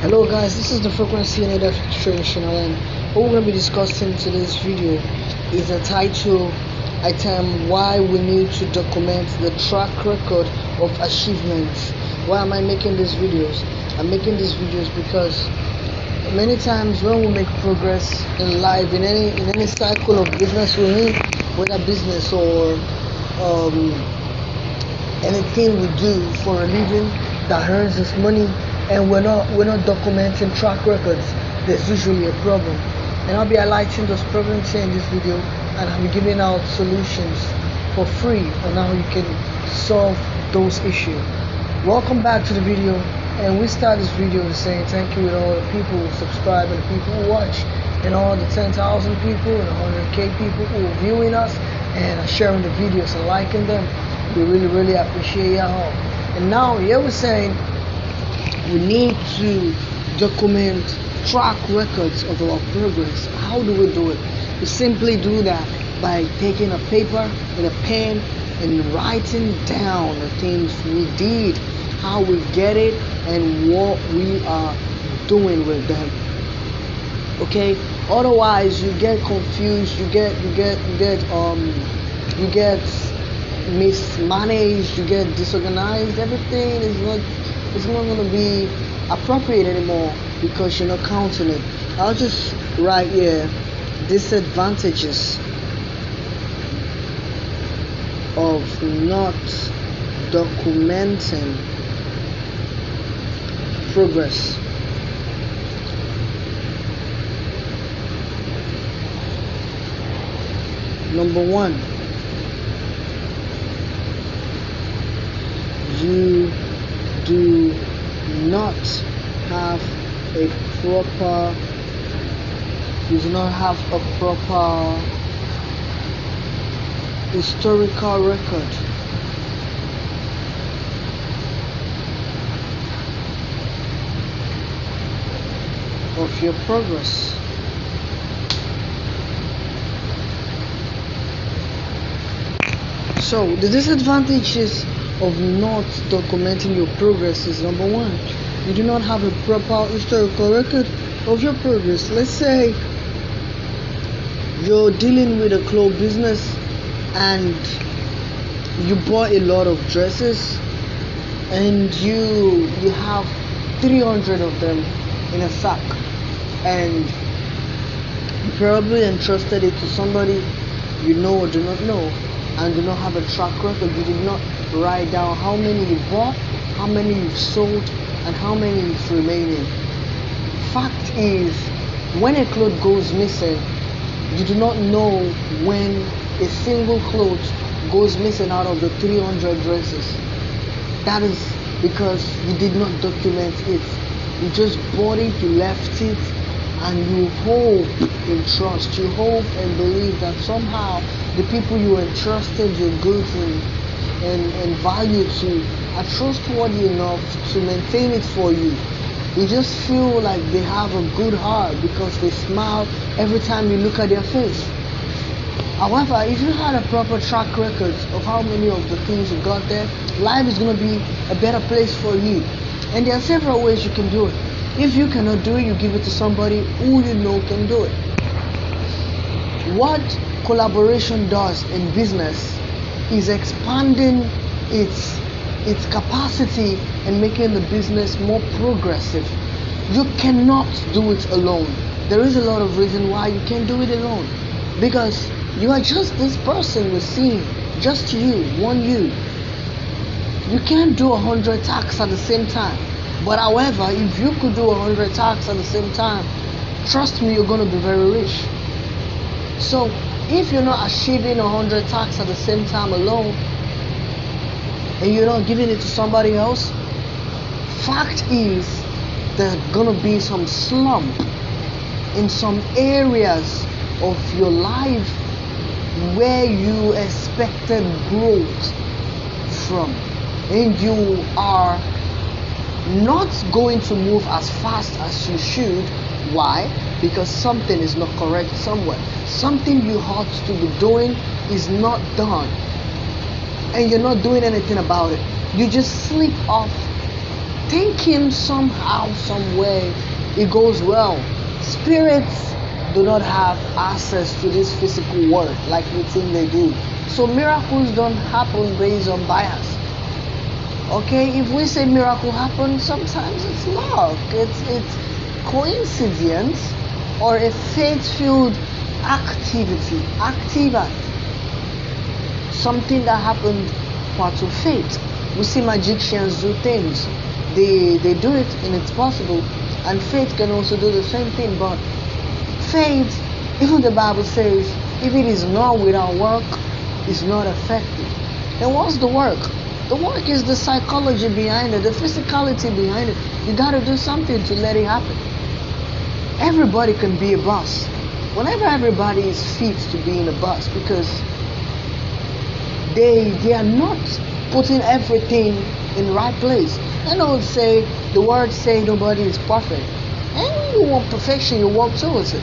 Hello guys, this is the frequency and Traditional, and what we're going to be discussing today's video is a title item: why we need to document the track record of achievements. Why am I making these videos? I'm making these videos because many times when we make progress in life, in any cycle of business we're in, whether business or um, anything we do for a living that earns us money, and we're not documenting track records, there's usually a problem. And I'll be highlighting those problems here in this video, and I'll be giving out solutions for free on how you can solve those issues. Welcome back to the video, and we start this video with saying thank you to all the people who subscribe and the people who watch, and all the 10,000 people and 100k people who are viewing us and are sharing the videos and liking them. We really appreciate y'all. And now here we're saying we need to document track records of our progress. How do we do it? We simply do that by taking a paper and a pen and writing down the things we did, how we get it, and what we are doing with them. Okay? Otherwise you get confused, you get mismanaged, you get disorganized. Everything is not going to be appropriate anymore because you're not counting it. I'll just write here disadvantages of not documenting progress. Number one, you do not have a proper historical record of your progress. So the disadvantages of not documenting your progress is: number one, you do not have a proper historical record of your progress. Let's say you're dealing with a clothes business and you bought a lot of dresses and you have 300 of them in a sack, and you probably entrusted it to somebody you know or do not know, and do not have a track record. You did not write down how many you bought, how many you've sold, and how many is remaining. Fact is, when a cloth goes missing, you do not know when a single cloth goes missing out of the 300 dresses. That is because you did not document it. You just bought it, you left it, and you hope in trust. You hope and believe that somehow the people you entrusted your goods and value to are trustworthy enough to maintain it for you. You just feel like they have a good heart because they smile every time you look at their face. However, if you had a proper track record of how many of the things you got there, life is going to be a better place for you. And there are several ways you can do it. If you cannot do it, you give it to somebody who you know can do it. What collaboration does in business is expanding its capacity and making the business more progressive. You cannot do it alone. There is a lot of reason why you can't do it alone, because you are just this person we're seeing, just you, one you. You can't do 100 tasks at the same time. But however, if you could do 100 tasks at the same time, trust me, you're going to be very rich. So if you're not achieving 100 tasks at the same time alone, and you're not giving it to somebody else, fact is there's gonna be some slump in some areas of your life where you expected growth from, and you are not going to move as fast as you should. Why? Because something is not correct somewhere. Something you ought to be doing is not done, and you're not doing anything about it. You just slip off thinking somehow, some way, it goes well. Spirits do not have access to this physical world like we think they do. So miracles don't happen based on bias. Okay, if we say miracle happens, sometimes it's luck, it's coincidence, or a faith-filled activity, activa, something that happened part of faith. We see magicians do things, they do it and it's possible, and faith can also do the same thing. But faith, even the Bible says, if it is not without work, it's not effective. And what's the work? The work is the psychology behind it, the physicality behind it. You gotta do something to let it happen. Everybody can be a boss. Whenever everybody is fit to be in a bus, because they are not putting everything in the right place. I know the words say nobody is perfect. And when you want perfection, you walk towards it.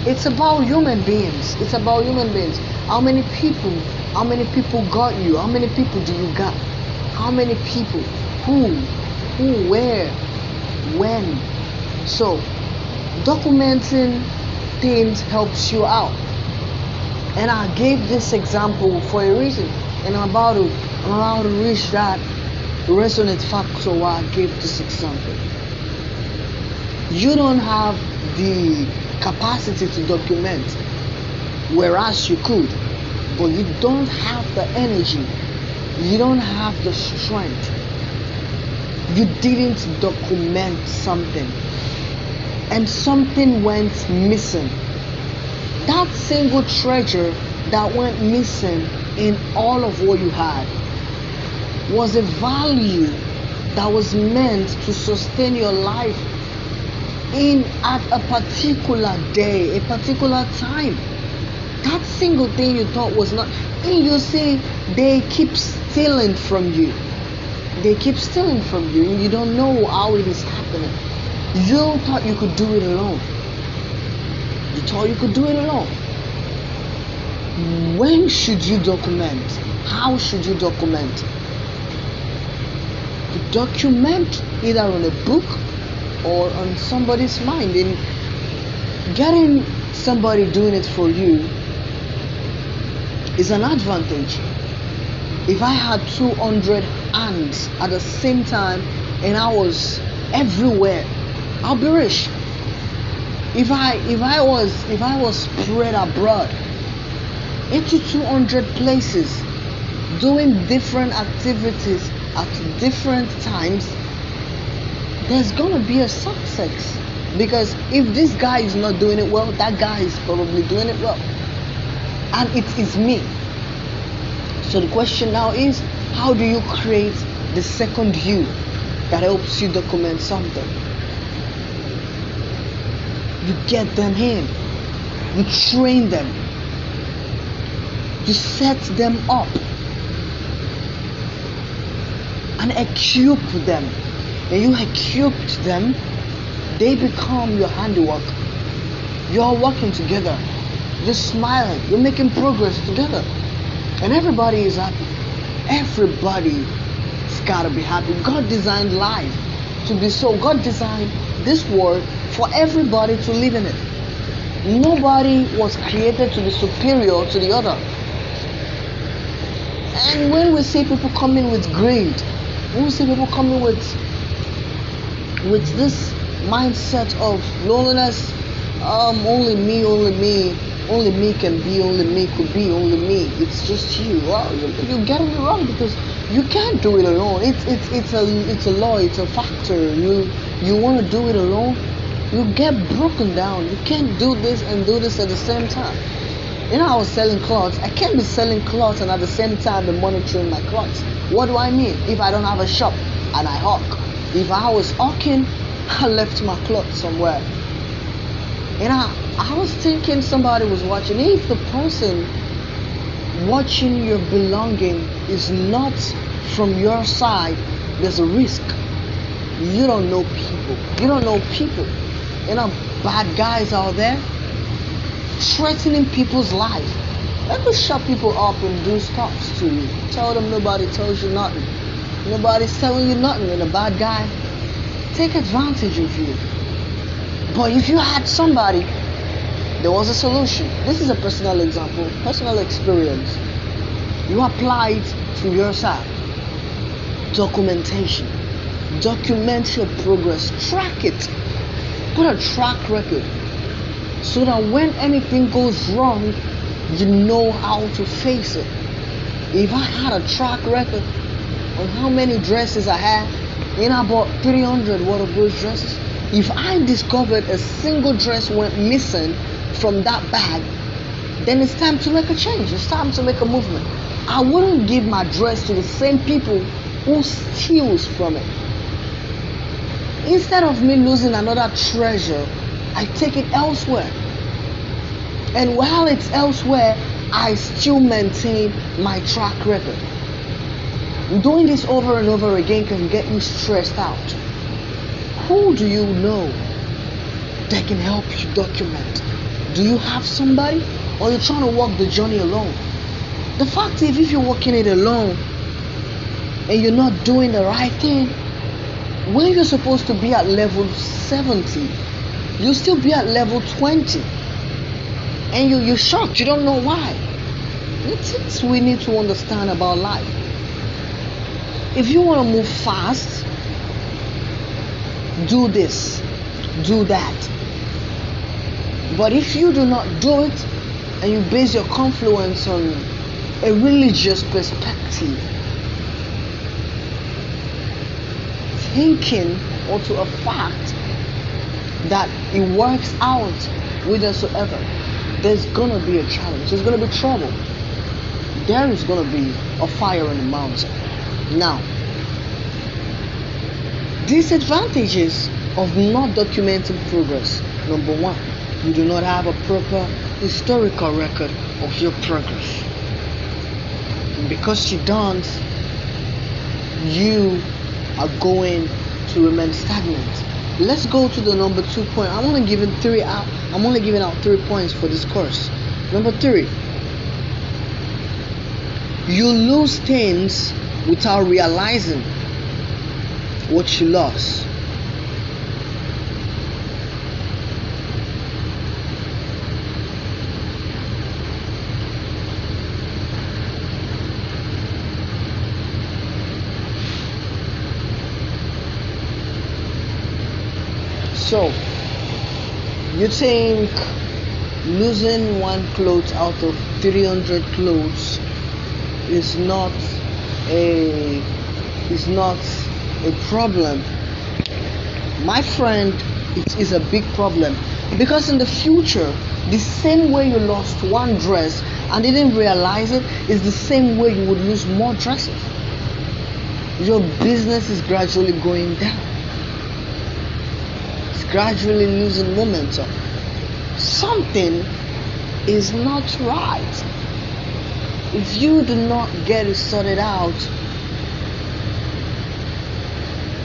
It's about human beings. It's about human beings. How many people got you? How many people do you got? How many people? Who, where, when? So documenting things helps you out. And I gave this example for a reason. And I'm about to reach that resonant factor why I gave this example. You don't have the capacity to document, whereas you could, but you don't have the energy. You don't have the strength. You didn't document something, and something went missing. That single treasure that went missing in all of what you had was a value that was meant to sustain your life at a particular day, a particular time. That single thing you thought was not, and you see, they keep stealing from you. They keep stealing from you, and you don't know how it is happening. You thought you could do it alone. You thought you could do it alone. When should you document? How should you document? You document either on a book or on somebody's mind. And getting somebody doing it for you is an advantage. If I had 200 hands at the same time and I was everywhere, I'll be rich. If I was spread abroad into 200 places, doing different activities at different times, there's gonna be a success. Because if this guy is not doing it well, that guy is probably doing it well, and it is me. So the question now is, how do you create the second you that helps you document something? You get them in, you train them, you set them up and equip them. And you equipped them, they become your handiwork. You're working together, you're smiling, you're making progress together, and everybody is happy. Everybody's gotta be happy. God designed life to be so. God designed this world for everybody to live in it. Nobody was created to be superior to the other. And when we see people coming with greed, when we see people coming with this mindset of loneliness, only me can be, only me could be, only me, it's just you. Well, you're getting it wrong, because you can't do it alone. It's a law, it's a factor. You want to do it alone, you get broken down. You can't do this and do this at the same time. You know, I was selling clothes. I can't be selling clothes and at the same time be monitoring my clothes. What do I mean? If I don't have a shop and I hawk, if I was hawking, I left my clothes somewhere. And I was thinking somebody was watching. If the person watching your belonging is not from your side, there's a risk. You don't know people. You don't know people. You know, bad guys out there threatening people's life. Let me shut people up and do stuff to you. Tell them nobody tells you nothing. Nobody's telling you nothing. And a bad guy take advantage of you. But if you had somebody, there was a solution. This is a personal example, personal experience. You apply it to your side. Documentation. Document your progress. Track it. Put a track record so that when anything goes wrong, you know how to face it. If I had a track record on how many dresses I had, and I bought 300 worth of those dresses, if I discovered a single dress went missing from that bag, then it's time to make a change. It's time to make a movement. I wouldn't give my dress to the same people who steals from it. Instead of me losing another treasure, I take it elsewhere. And while it's elsewhere, I still maintain my track record. Doing this over and over again can get you stressed out. Who do you know that can help you document? Do you have somebody, or you're trying to walk the journey alone? The fact is, if you're walking it alone and you're not doing the right thing, when you're supposed to be at level 70, you'll still be at level 20. And you're shocked, you don't know why. The things we need to understand about life. If you want to move fast, do this, do that. But if you do not do it, and you base your confluence on a religious perspective, thinking onto a fact that it works out whithersoever, there's gonna be a challenge, there's gonna be trouble, there is gonna be a fire in the mountain. Now, disadvantages of not documenting progress. Number one, you do not have a proper historical record of your progress. And because you don't, you are going to remain stagnant. Let's go to the number 2 point. I'm only giving out 3 points for this course. Number 3, you lose things without realizing what you lost. So, you think losing one cloth out of 300 clothes is not a problem? My friend, it is a big problem, because in the future, the same way you lost one dress and didn't realize it is the same way you would lose more dresses. Your business is gradually going down. It's gradually losing momentum. Something is not right. If you do not get it sorted out,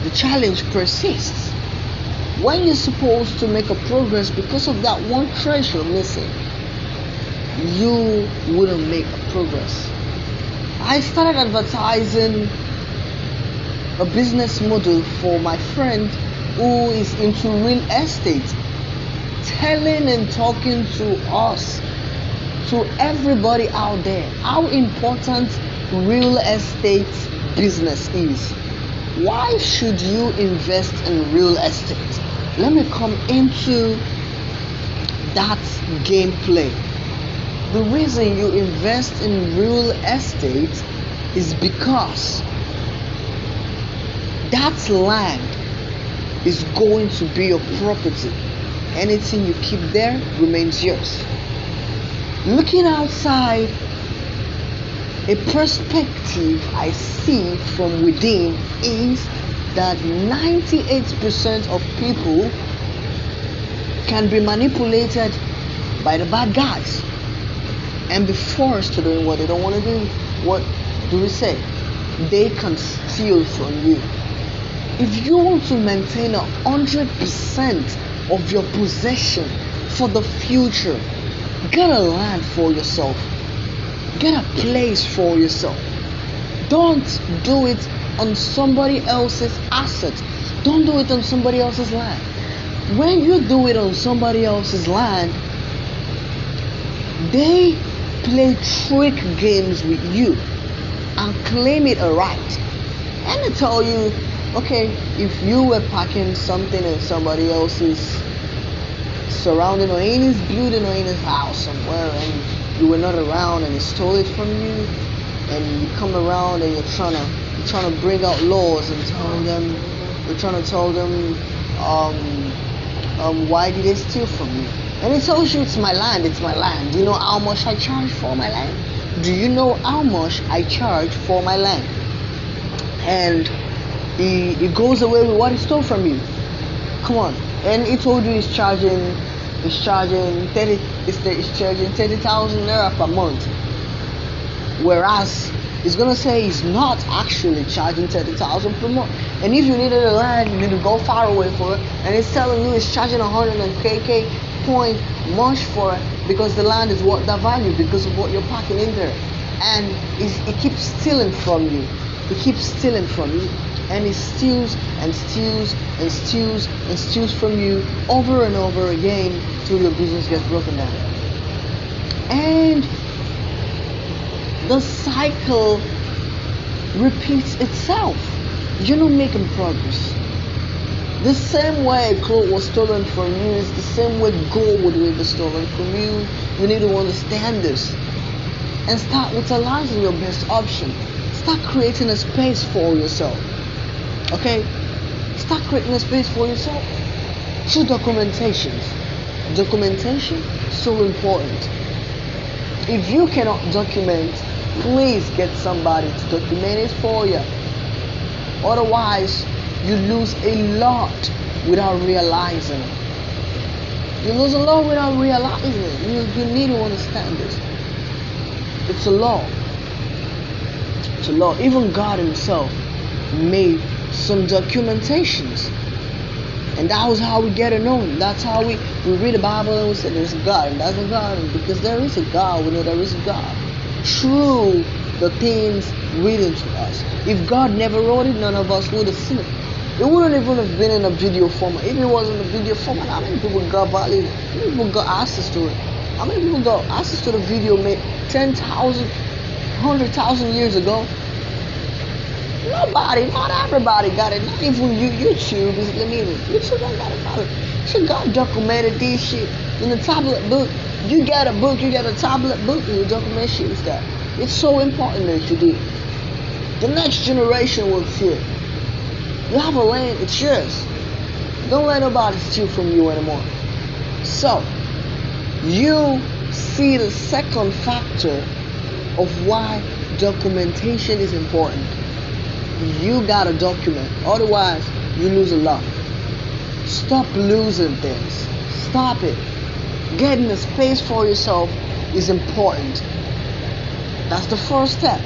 the challenge persists. When you're supposed to make a progress because of that one treasure missing, you wouldn't make a progress. I started advertising a business model for my friend who is into real estate, telling and talking to us, to everybody out there, how important real estate business is. Why should you invest in real estate? Let me come into that gameplay. The reason you invest in real estate is because that land is going to be your property. Anything you keep there remains yours. Looking outside, a perspective I see from within is that 98% of people can be manipulated by the bad guys and be forced to do what they don't want to do. What do we say? They can steal from you. If you want to maintain 100% of your possession for the future, get a land for yourself. Get a place for yourself. Don't do it on somebody else's assets. Don't do it on somebody else's land. When you do it on somebody else's land, they play trick games with you and claim it a right. And they tell you, okay, if you were packing something in somebody else's surrounding or in his building or in his house somewhere, and you were not around and he stole it from you, and you come around and you're trying to bring out laws and telling them, you're trying to tell them, why did they steal from you? And it tells you it's my land, it's my land. Do you know how much I charge for my land? Do you know how much I charge for my land? And he goes away with what he stole from you. Come on. And he told you he's charging 30,000 naira per month. Whereas he's gonna say he's not actually charging 30,000 per month. And if you needed a land, you need to go far away for it. And he's telling you he's charging 100k point much for it because the land is worth that value because of what you're packing in there. And he keeps stealing from you. He keeps stealing from you. And he steals and steals and steals and steals from you over and over again till your business gets broken down. And the cycle repeats itself. You're not making progress. The same way clothes was stolen from you is the same way gold would be stolen from you. You need to understand this and start utilizing your best option. Start creating a space for yourself. Okay? Start creating a space for yourself through documentations. Documentation so important. If you cannot document, please get somebody to document it for you. Otherwise, you lose a lot without realizing it. You lose a lot without realizing it. You need to understand this. It's a law. It's a law. Even God himself made some documentations. And that was how we get to know him. That's how we read the Bible and we say there's a God. And that's a God. And because there is a God, we know there is a God. Through the things written to us. If God never wrote it, none of us would have seen it. It wouldn't even have been in a video format. If it wasn't a video format, how many people got value? How many people got access to it? How many people got access to the video made 10,000, 100,000 years ago? Nobody, not everybody got it. Not even YouTube. YouTube don't got it. So God documented this shit in the tablet book. You got a book, you got a tablet book, and you document shit with that. It's so important that you do. The next generation will see it. You have a land, it's yours. Don't let nobody steal from you anymore. So, you see the second factor of why documentation is important. You gotta document, otherwise you lose a lot. Stop losing things. Stop it. Getting a space for yourself is important. That's the first step.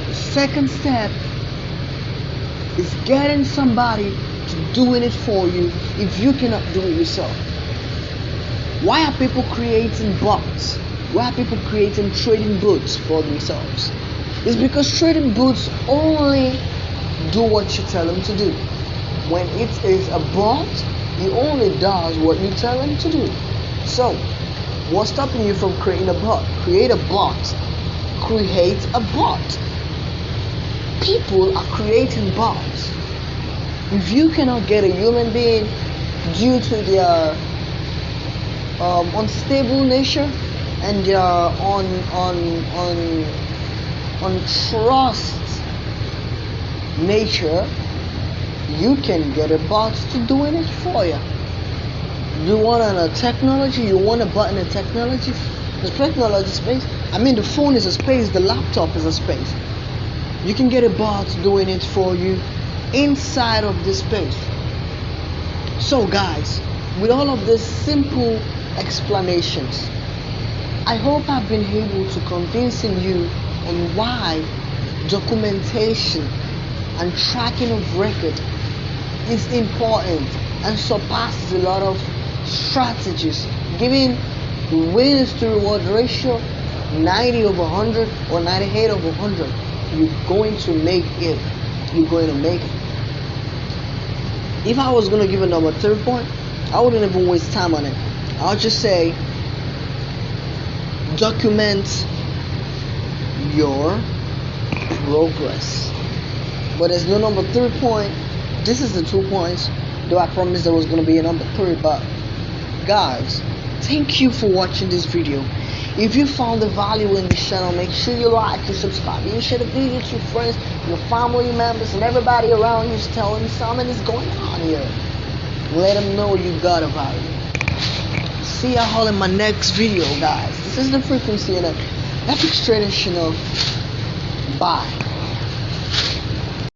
The second step is getting somebody to doing it for you if you cannot do it yourself. Why are people creating bots? Why are people creating trading boots for themselves? It's because trading boots only do what you tell them to do. When it is a bot, it only does what you tell them to do. So, what's stopping you from creating a bot? Create a bot. Create a bot. People are creating bots. If you cannot get a human being due to their unstable nature and their untrust nature, you can get a bot to doing it for you. You want a technology, you want a button in technology, the technology space. I mean, the phone is a space, the laptop is a space. You can get a bot doing it for you inside of this space. So guys, with all of these simple explanations, I hope I've been able to convincing you on why documentation and tracking of record is important and surpasses a lot of strategies. Giving the winners to reward ratio 90/100 or 98/100, you're going to make it. You're going to make it. if I was gonna give a number 3 point, I wouldn't even waste time on it. I'll just say document your progress. But there's no number 3 point. This is the 2 points. Though I promised there was gonna be a number 3, but guys, thank you for watching this video. If you found the value in this channel, make sure you like and subscribe. You share the video to your friends, your family members, and everybody around you. Tell them something is going on here. Let them know you got a value. See you all in my next video, guys. This is the Frequency and FX Trading Channel. Bye.